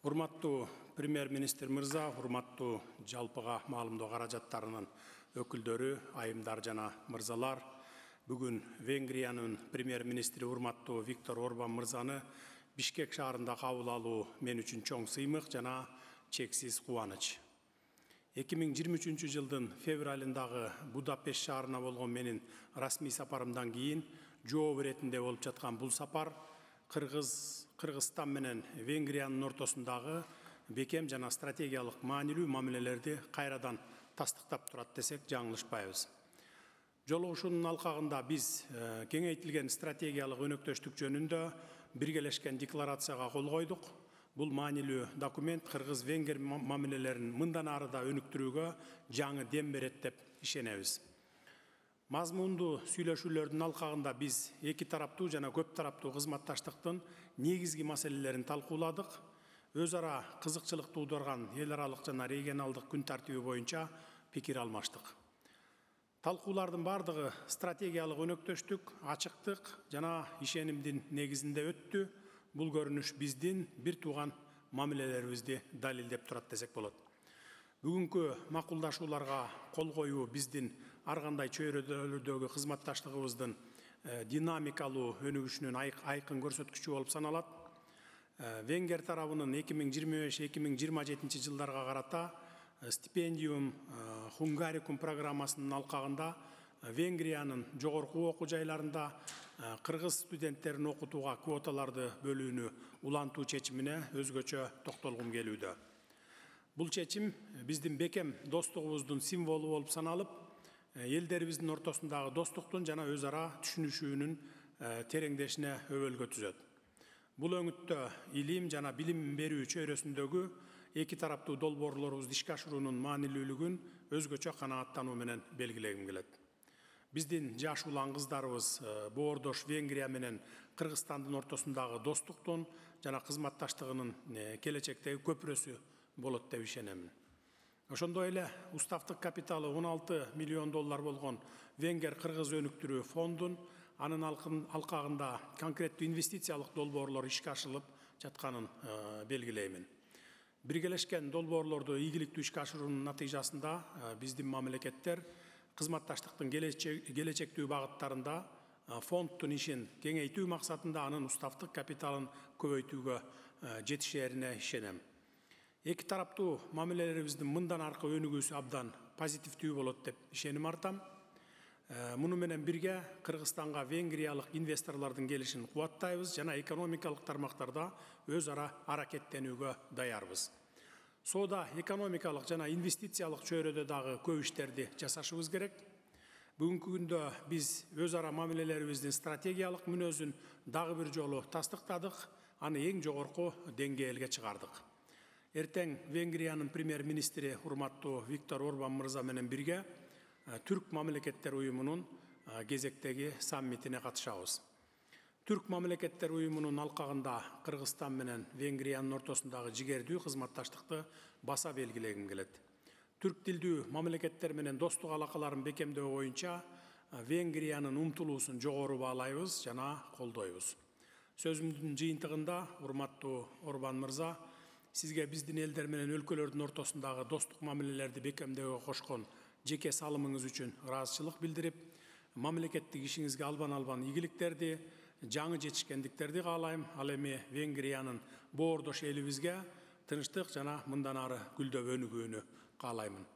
Урматтуу премьер-министр мырза, урматтуу жалпыга маалымдоо каражаттарынын өкүлдөрү, айымдар жана мырзалар, бүгүн Венгриянын премьер-министри урматтуу Виктор Орбан мырзаны Бишкек шаарында кабыл алуу мен үчүн чоң сыймык жана чексиз кубаныч. 2023 жылдын февралындагы Будапешт шаарына болгон менин расмий сапарымдан кийин жооп иретинде болуп жаткан бул сапар Кыргызстан менен Венгриянын ортосундагы бекем жана стратегиялык маанилүү мамилелерди кайрадан тастыктап турат десек жаңылышпайбыз. Жолугушуунун алкагында биз кеңейтилген стратегиялык өнөктөштүк жөнүндө биргелешкен декларацияга кол койдук. Бул маанилүү документ кыргыз-венгер мамилелерин мындан ары да өнүктүрүүгө жаңы дем берет деп ишенебиз. Мазмундуу сүйлөшүүлөрдүн алкагында биз эки тараптуу жана көп тараптуу кызматташтыктын негизги маселелерин талкууладык. Өз ара кызыкчылык туудурган эл аралык жана регионалдык күн тартиби боюнча пикир алмаштык. Талкуулардын бардыгы стратегиялык өнөктөштүк, ачыктык жана ишенимдин негизинде өттү. Бул көрүнүш биздин бир тууган мамилелерибизди далилдеп турат десек болот. Бүгүнкү макулдашууларга кол коюу биздин ар кандай чөйрөлөрдөгү кызматташтыгыбыздын динамикалуу өнүгүшүнүн айкын көрсөткүчү болуп саналат. Венгер тарабынын 2025-2027 жылдарга карата стипендиум Хунгарикум программасынын алкагында Венгриянын жогорку окуу жайларында кыргыз студенттерин окутууга квоталарды бөлүүнү улантуу чечимине өзгөчө токтолгум келүүдө. Бул чечим биздин бекем достугубуздун символу болуп саналып, элдерибиздин ортосундагы достуктун жана өз ара түшүнүшүүнүн тереңдешине өбөлгө түзөт. Бул өңүттө илим жана билим берүү чөйрөсүндөгү эки тараптуу долбоорлорубузду ишке ашыруунун маанилүүлүгүн өзгөчө канааттануу менен белгилегим келет. Биздин жаш улан кыздарыбыз боордош Венгрия менен Кыргызстандын ортосундагы достуктун жана кызматташтыгынын келечектеги көпүрөсү болот деп ишенемин. Ошондой эле уставдык капиталы 16 миллион доллар болгон Венгер-Кыргыз өнүктүрүү фондун анын алкагында конкреттүү инвестициялык долбоорлор ишке ашырылып жатканын белгилеймин. Биргелешкен долбоорлорду ийгиликтүү ишке ашыруунун натыйжасында биздин мамлекеттер кызматташтыктын келечектүү багыттарында фонддун ишин кеңейтүү максатында анын уставдык капиталын көбөйтүүгө жетишерине ишенем. Эки тараптуу мамилелерибиздин мындан аркы өнүгүүсү абдан позитивдүү болот деп ишеним артам. Муну менен бирге Кыргызстанга венгриялык инвесторлордун келишин кубаттайбыз жана экономикалык тармактарда өз ара аракеттенүүгө даярбыз. Соода экономикалык жана инвестициялык чөйрөдө дагы көп иштерди жасашыбыз керек. Бүгүнкү күндө биз өз ара мамилелерибиздин стратегиялык мүнөзүн дагы бир жолу тастыктадык, аны эң жогорку деңгээлге чыгардык. Эртең Венгриянын премьер-министри урматтуу Виктор Орбан мырза менен бирге Түрк мамлекеттер уюмунун кезектеги саммитине катышабыз. Түрк мамлекеттер уюмунун алкагында Кыргызстан менен Венгриянын ортосундагы жигердүү кызматташтыкты баса белгилегим келет. Түрк тилдүү мамлекеттер менен достук алакаларын бекемдөө боюнча Венгриянын умтулуусун жогору баалайбыз жана колдойбуз. Сөзүмдүн жыйынтыгында урматтуу Орбан мырза, сизге биздин элдер менен өлкөлөрдүн ортосундагы достук мамилелерди бекемдөөгө кошкон жеке салымыңыз үчүн ыраазычылык билдирип, мамлекеттик ишиңизге албан ийгиликтерди, жаңы жетишкендиктерди каалайм. Ал эми Венгриянын боордош элибизге тынчтык жана мындан ары гүлдөп өнүгүүнү каалаймын.